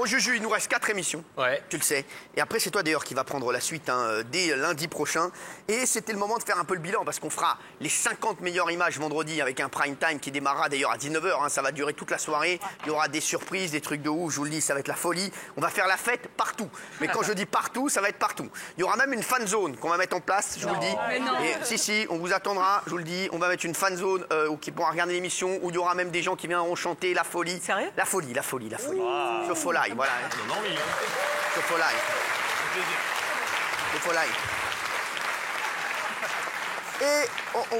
Bon, Juju, il nous reste 4 émissions. Ouais. Tu le sais. Et après, c'est toi d'ailleurs qui va prendre la suite dès lundi prochain. Et c'était le moment de faire un peu le bilan parce qu'on fera les 50 meilleures images vendredi avec un prime time qui démarrera d'ailleurs à 19h. Ça va durer toute la soirée. Il y aura des surprises, des trucs de ouf. Je vous le dis, ça va être la folie. On va faire la fête partout. Mais quand je dis partout, ça va être partout. Il y aura même une fan zone qu'on va mettre en place, je vous le dis. Et si, on vous attendra, je vous le dis. On va mettre une fan zone qui pourra regarder l'émission où il y aura même des gens qui viendront chanter la folie. Sérieux ? La folie. Sur Folaille, voilà. Sur Folaille. Sur Folaille. Et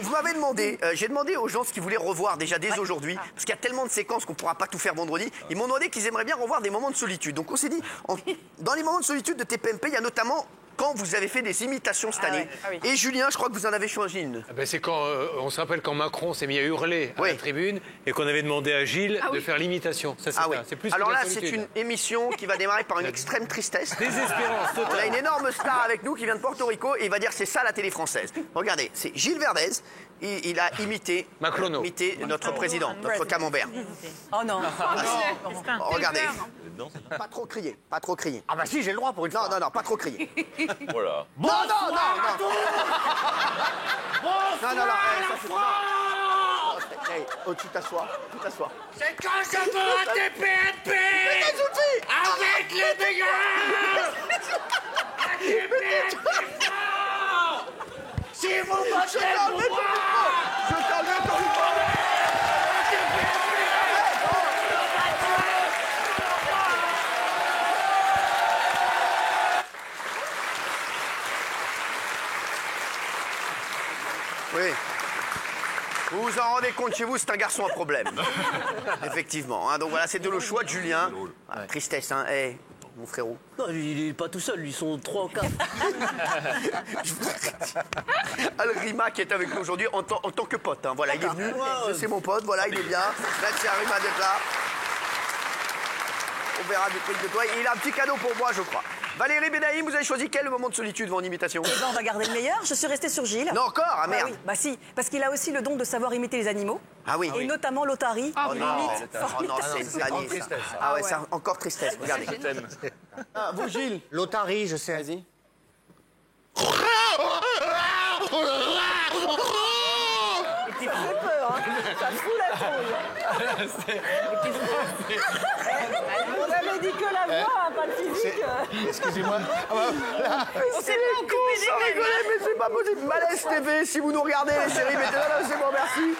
vous m'avez demandé, j'ai demandé aux gens ce qu'ils voulaient revoir déjà dès aujourd'hui, parce qu'il y a tellement de séquences qu'on ne pourra pas tout faire vendredi. Ils m'ont demandé qu'ils aimeraient bien revoir des moments de solitude. Donc on s'est dit, dans les moments de solitude de TPMP, il y a notamment quand vous avez fait des imitations cette année. Et Julien, je crois que vous en avez choisi une. Ben c'est quand, on se rappelle quand Macron s'est mis à hurler à la tribune et qu'on avait demandé à Gilles de faire l'imitation. Ça, c'est plus alors que là, la c'est solitude. une émission qui va démarrer par une extrême tristesse. Désespérance On a totale. une énorme star avec nous qui vient de Porto Rico et il va dire c'est ça la télé française. Regardez, c'est Gilles Verdez. Il a imité notre président, notre camembert. Oh non. Regardez. Pas trop crier, pas trop crier. Ah bah si, j'ai le droit pour une fois. Non, pas trop crier. Voilà. Non. Tu t'assois. C'est quand ça va TPMP avec les dégâts. Si vous votez pour moi, Je t'enlève ton micro. Oui. Vous vous en rendez compte, chez vous, c'est un garçon à problème. Effectivement. Donc voilà, c'était le choix de Julien. Tristesse, hein. Mon frérot. Non, il est pas tout seul, ils sont 3 ou 4. Al-Rima qui est avec nous aujourd'hui en tant que pote. Voilà, il est venu. C'est mon pote, voilà, il est bien. Merci à Rima d'être là. On verra des trucs de toi. Et il a un petit cadeau pour moi, je crois. Valérie Benaïm, vous avez choisi quel moment de solitude en imitation? Eh ben, on va garder le meilleur. Je suis restée sur Gilles. Non, encore? Ah merde. Oui, bah si, parce qu'il a aussi le don de savoir imiter les animaux. Ah oui. Et notamment l'otarie. Oh non, c'est gagné ça. Ah ouais, c'est encore tristesse. Regardez. Vous, Gilles? l'otarie, je sais. Vas-y. Ça fait peur, hein. Ça fout la trouille. On avait dit que la voix, pas le physique. Excusez-moi. On s'est pas occupé des Sans rigoler, mais c'est pas possible. Malaise TV, si vous nous regardez, les chéris, mettez là, c'est bon, merci.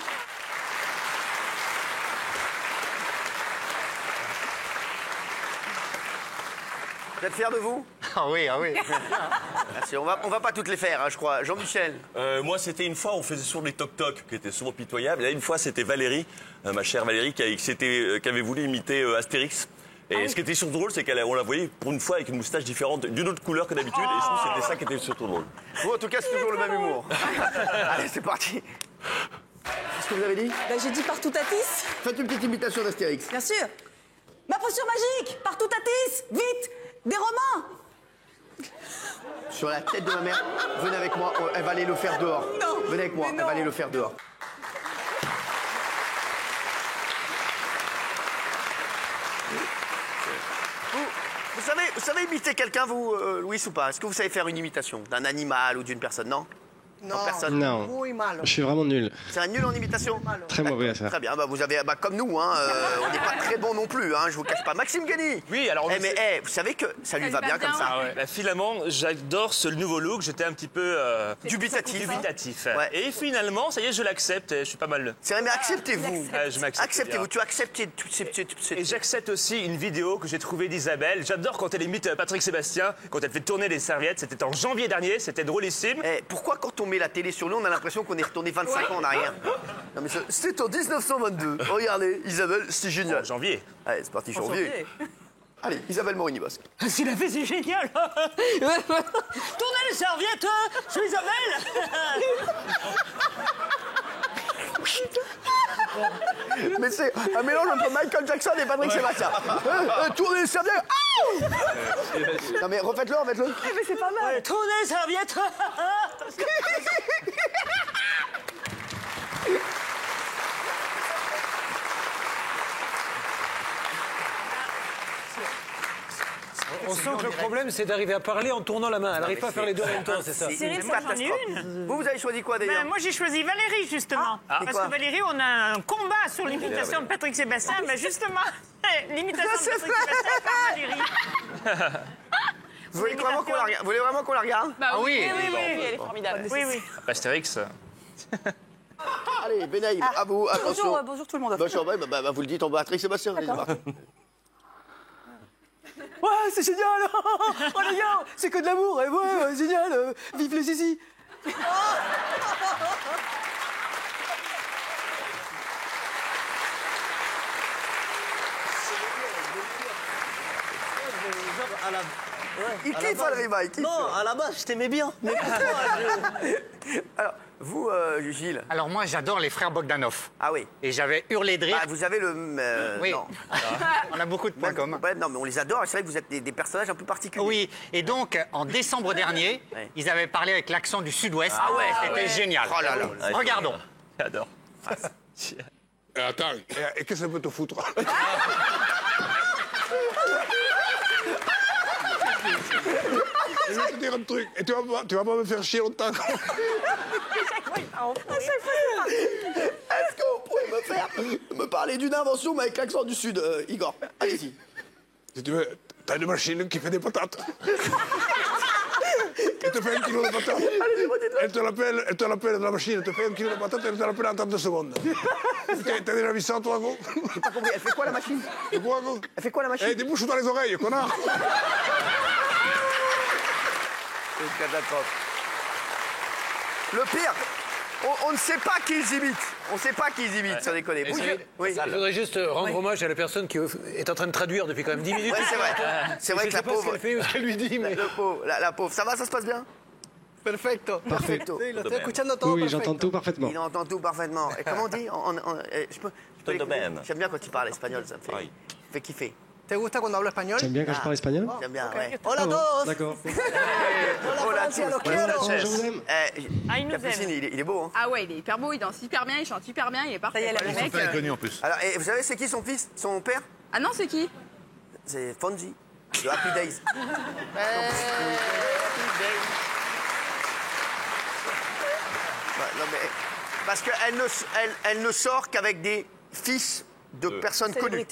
Vous êtes fiers de vous? Ah oui. Merci. On va pas toutes les faire, je crois. Jean-Michel. Moi, c'était une fois, on faisait souvent des toc-toc qui étaient souvent pitoyables. Et là, une fois, c'était Valérie, ma chère Valérie, qui avait voulu imiter Astérix. Et ce qui était surtout drôle, c'est qu'on la voyait pour une fois avec une moustache différente, d'une autre couleur que d'habitude. Et je trouve que c'était ça qui était surtout drôle. Bon, en tout cas, c'est toujours le même humour. Allez, c'est parti. Qu'est-ce que vous avez dit? Bah, j'ai dit partout Tatis. Faites une petite imitation d'Astérix. Bien sûr. Ma potion magique, partout Tatis. Vite, des romans. Sur la tête de ma mère, venez avec moi, elle va aller le faire dehors. Non, venez avec moi, mais elle va non. aller le faire dehors. Vous savez imiter quelqu'un, vous, Louis, ou pas? Est-ce que vous savez faire une imitation d'un animal ou d'une personne? Non? Non, personne. Non. Oui, mal. Je suis vraiment nul. C'est un nul en imitation? Très mauvais à ça. Très bien, vous avez, comme nous, on n'est pas très bon non plus, je vous cache pas. Maxime Guény. Oui, alors... vous savez que ça lui va bien comme ça. Bah, finalement, j'adore ce nouveau look. J'étais un petit peu... Dubitatif. Ouais. Et finalement, ça y est, je l'accepte et je suis pas mal. C'est vrai, mais acceptez-vous. Je m'accepte. Acceptez-vous, tu acceptes. Et j'accepte aussi une vidéo que j'ai trouvée d'Isabelle. J'adore quand elle imite Patrick Sébastien, quand elle fait tourner les serviettes. C'était en janvier dernier, c'était drôlissime. Pourquoi quand on met la télé sur nous, on a l'impression qu'on est retourné 25 ans en arrière? Non mais c'est en 1922. Regardez, Isabelle, c'est génial. En janvier. Allez, c'est parti, janvier. Allez, Isabelle Morini-Bosque. S'il a fait, c'est génial. Tournez les serviettes, c'est Isabelle. Mais c'est un mélange entre Michael Jackson et Patrick Sébastien. Tournez les serviettes. Non mais refaites-le. Mais c'est pas mal. Tournez les serviettes. On sent que le problème, c'est d'arriver à parler en tournant la main. Elle n'arrive pas à faire les deux en même temps, c'est ça. Cyril, moi, j'en ai une. Vous avez choisi quoi d'ailleurs? Moi, j'ai choisi Valérie, justement. Parce quoi que Valérie, on a un combat sur l'imitation de Patrick Sébastien. Mais justement, l'imitation de Patrick Sébastien par Valérie. Vous voulez vraiment qu'on la regarde? Bah oui, oui. elle est formidable. Oui. Astérix. Allez, Benaïm, à vous, attention. Bonjour tout le monde. Bonjour, vous le dites en Patrick Sébastien. Ouais, c'est génial. Oh les gars, c'est que de l'amour. Et ouais, génial. Vive les zizi. Il kiffe Alriba, il kiffe. Non, à la base, je t'aimais bien. Mais Alors, vous, Gilles. Alors moi, j'adore les frères Bogdanov. Ah oui. Et j'avais hurlé de rire. Ah, vous avez le... Oui. Non. On a beaucoup de points communs. Ouais, non, mais on les adore. Et c'est vrai que vous êtes des personnages un peu particuliers. Oui, et donc, en décembre dernier, Ouais. ils avaient parlé avec l'accent du sud-ouest. Ah ouais. C'était génial. Oh là là. Regardons. J'adore. Attends, et qu'est-ce que ça peut te foutre? Je vais te dire un truc, et tu vas pas me faire chier longtemps. Est-ce que vous pouvez me parler d'une invention, mais avec l'accent du Sud, Igor? Allez-y. Si tu veux, t'as une machine qui fait des patates. Elle te fait 1 kilo de patates. Elle te l'appelle de la machine, elle te fait 1 kilo de patates, elle te l'appelle en 30 secondes. T'as déjà vu ça, toi, gros? J'ai pas compris. Elle fait quoi, la machine? De quoi, gros? Elle fait quoi, la machine? Eh, des bouches dans les oreilles, connard. C'est une catastrophe. Le pire, on ne sait pas qui ils imitent. On ne sait pas qui ils imitent, sans déconner. Vous, oui. Je voudrais juste rendre hommage à la personne qui est en train de traduire depuis quand même 10 minutes. Ouais, c'est vrai. C'est vrai Je que sais la pas ce pauvre... qu'elle fait ou ce qu'elle lui dit, mais... Le pauvre, la pauvre. Ça va, ça se passe bien? Perfecto. Perfecto. Oui, j'entends tout parfaitement. Il entend tout parfaitement. Et comment on dit? Je peux Todo bien. J'aime bien quand il parle espagnol, ça me fait kiffer. ¿Te gusta cuando hablo español? J'aime bien quand je parle espagnol. J'aime bien, ouais. Hola a todos. D'accord. Hola, Je vous aime. Ah, il nous Capucine, aime. il est beau, hein? Ah ouais, il est hyper beau, il danse hyper bien, il chante hyper bien, il est parfait. Le mec, connu en plus. Alors, et vous savez, c'est qui son fils, son père? Ah non, c'est qui? C'est Fonzie, de Happy Days. Ouais, non, mais, parce qu'elle ne sort qu'avec des fils de personnes connues.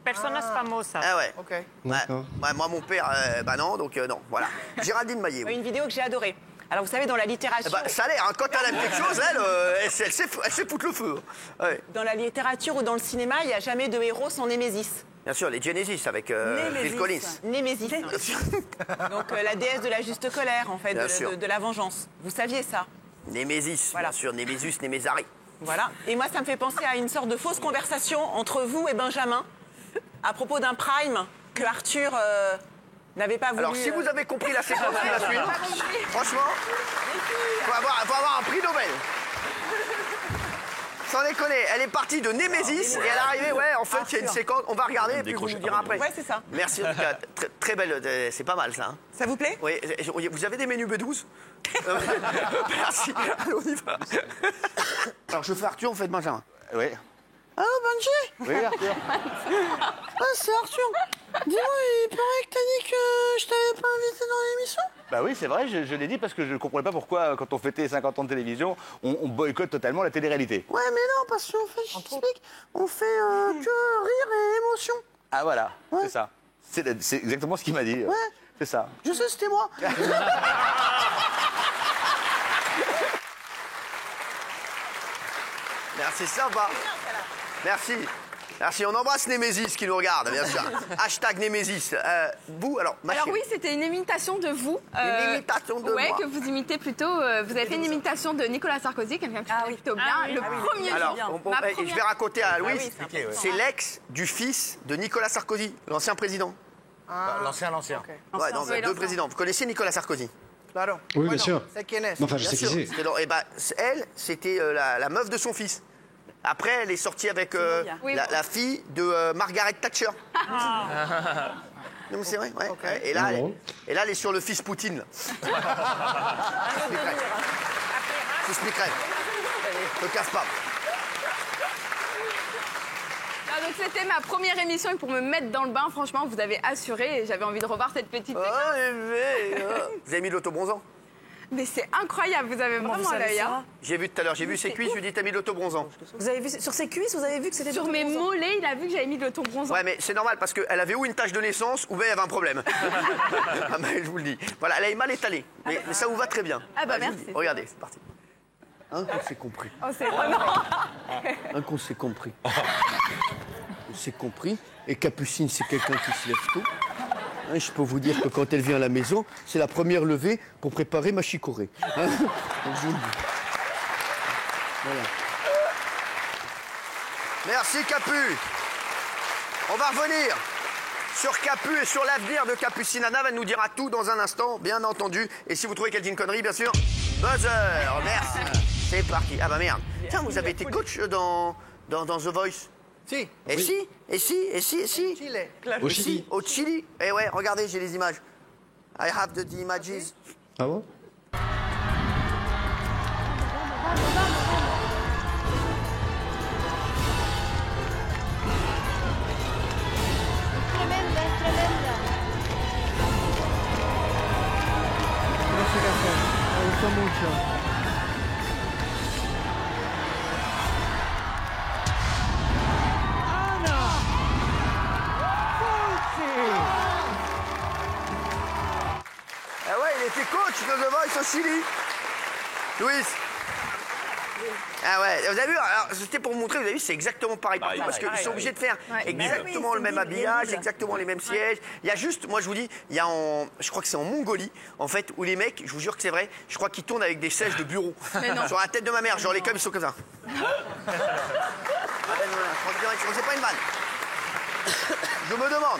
Personas famosas. Ah ouais. Ok. Ouais, moi, mon père, bah non, donc non, voilà. Géraldine Maillet. Oui. Une vidéo que j'ai adorée. Alors vous savez, dans la littérature... Bah, ça a l'air, hein, quand elle aime quelque chose, elle sait foutre le feu. Ouais. Dans la littérature ou dans le cinéma, il n'y a jamais de héros sans Némésis. Bien sûr, les Genesis avec Phil Collins. Némésis. Donc la déesse de la juste colère, en fait, Bien sûr. de la vengeance. Vous saviez ça? Némésis, Voilà. bien sûr, Némésus, Némésari. Voilà. Et moi, ça me fait penser à une sorte de fausse conversation entre vous et Benjamin à propos d'un prime que Arthur n'avait pas voulu... Alors, si vous avez compris la séquence qui va suivre, franchement, faut avoir un prix Nobel. Sans déconner, elle est partie de Némésis et elle est arrivée, ouais, en fait, il y a une séquence, on va regarder et puis vous nous direz après. Ouais, c'est ça. Merci, en tout cas, très belle, c'est pas mal ça. Hein. Ça vous plaît? Oui, vous avez des menus B12? Merci, allez, on y va. Alors, je fais Arthur, vous faites Benjamin. Oui. Allô, Benji? Oui, Arthur. Ah, c'est Arthur. Dis-moi, il paraît que t'as dit que je t'avais pas invité dans l'émission? Bah oui, c'est vrai, je l'ai dit parce que je ne comprenais pas pourquoi, quand on fêtait les 50 ans de télévision, on boycotte totalement la télé-réalité. Ouais, mais non, parce qu'en fait, je t'explique, on fait que rire et émotion. Ah voilà, Ouais. c'est ça. C'est exactement ce qu'il m'a dit. Ouais. C'est ça. Je sais, c'était moi. Merci, sympa. Merci. Merci, on embrasse Némésis qui nous regarde, bien sûr. Hashtag Némésis. Vous, alors, Alors oui, c'était une imitation de vous. Une imitation de ouais, moi. que vous imitez plutôt. Vous avez fait une imitation de Nicolas Sarkozy, quelqu'un que je connais plutôt bien. Le premier Alors, jour. je vais raconter à Louise. C'est l'ex du fils de Nicolas Sarkozy, l'ancien président. L'ancien. Ouais, non, deux présidents. Vous connaissez Nicolas Sarkozy? Oui, bien sûr. C'est qui est. Enfin, je sais qui c'est. Et bah, elle, c'était la meuf de son fils. Après, elle est sortie avec la fille de Margaret Thatcher. Non, mais c'est vrai, ouais. Okay. Et là, elle est sur le fils Poutine. Là. Je t'expliquerai. Ne casse pas. Donc c'était ma première émission et pour me mettre dans le bain, franchement, vous avez assuré et j'avais envie de revoir cette petite séquence. Vous avez mis de l'autobronzant? Mais c'est incroyable, vous avez vraiment l'œil. Hein. J'ai vu tout à l'heure, j'ai vu ses cuisses, je lui ai dit t'as mis de l'autobronzant. Vous avez vu sur ses cuisses, vous avez vu que c'était sur mes mollets, il a vu que j'avais mis de l'autobronzant. Ouais, mais c'est normal parce qu'elle avait ou une tache de naissance ou bien il y avait un problème. Ah, mais je vous le dis. Voilà, elle est mal étalée. Mais ça vous va très bien. Ah bah merci. Regardez, c'est parti. Un qu'on s'est compris. Oh, c'est vraiment. Un qu'on s'est compris. On s'est compris. Et Capucine, c'est quelqu'un qui se lève tôt. Hein, je peux vous dire que quand elle vient à la maison, c'est la première levée pour préparer ma chicorée. Hein. Donc, je vous le dis. Voilà. Merci Capu. On va revenir sur Capu et sur l'avenir de Capucine. Anna va nous dira tout dans un instant, bien entendu. Et si vous trouvez qu'elle dit une connerie, bien sûr, buzzer. Merci. C'est parti. Ah bah merde. Tiens, vous avez été coach dans The Voice? Si. Et oui. Si. Chili. Au Chili. Au Chili. Eh ouais, regardez, j'ai les images. I have the images. Ah bon? Ah ouais, il était coach de The Voice au Chili. Louis. Ah ouais, vous avez vu, alors c'était pour vous montrer, vous avez vu, c'est exactement pareil partout, parce qu'ils sont obligés de faire exactement le même habillage, exactement les mêmes sièges. Il y a juste, moi je vous dis, il y a je crois que c'est en Mongolie, en fait, où les mecs, je vous jure que c'est vrai, je crois qu'ils tournent avec des sièges de bureau. Sur la tête de ma mère, genre les coms ils sont comme ça. C'est pas une vanne. Je me demande.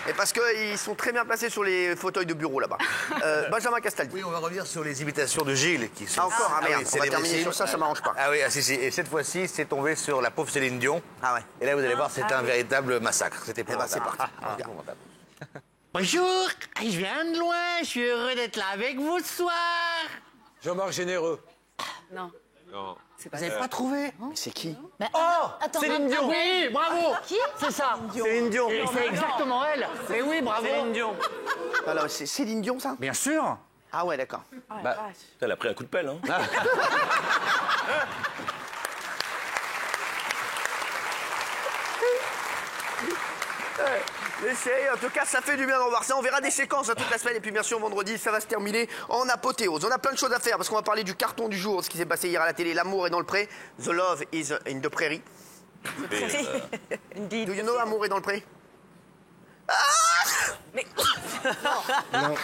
Et parce qu'ils sont très bien placés sur les fauteuils de bureau là-bas. Benjamin Castaldi. Oui, on va revenir sur les imitations de Gilles. Qui sont... Ah encore, ah merde, oui, on va terminer sur ça, ça m'arrange pas. Ah oui, si. Et cette fois-ci, c'est tombé sur la pauvre Céline Dion. Ah ouais. Et là, vous allez voir, c'est un véritable massacre. C'était Eh ben, c'est parti. Bonjour, je viens de loin, je suis heureux d'être là avec vous ce soir. Jean-Marc Généreux. Non. Non. Vous n'avez pas trouvé? Mais c'est qui? Oh, Céline Dion. Oui, bravo. Qui? C'est ça. Céline Dion. C'est exactement elle. Mais oui, bravo. Céline Dion. Alors, c'est Céline Dion, ça? Bien sûr. Ah ouais, d'accord. Elle a pris un coup de pelle, hein. Les chéris, en tout cas, ça fait du bien de revoir ça. On verra des séquences toute la semaine. Et puis, bien sûr, vendredi, ça va se terminer en apothéose. On a plein de choses à faire parce qu'on va parler du carton du jour, ce qui s'est passé hier à la télé. L'amour est dans le pré. The love is in the prairie. Do you know Amour est dans le pré? Ah! Mais... non.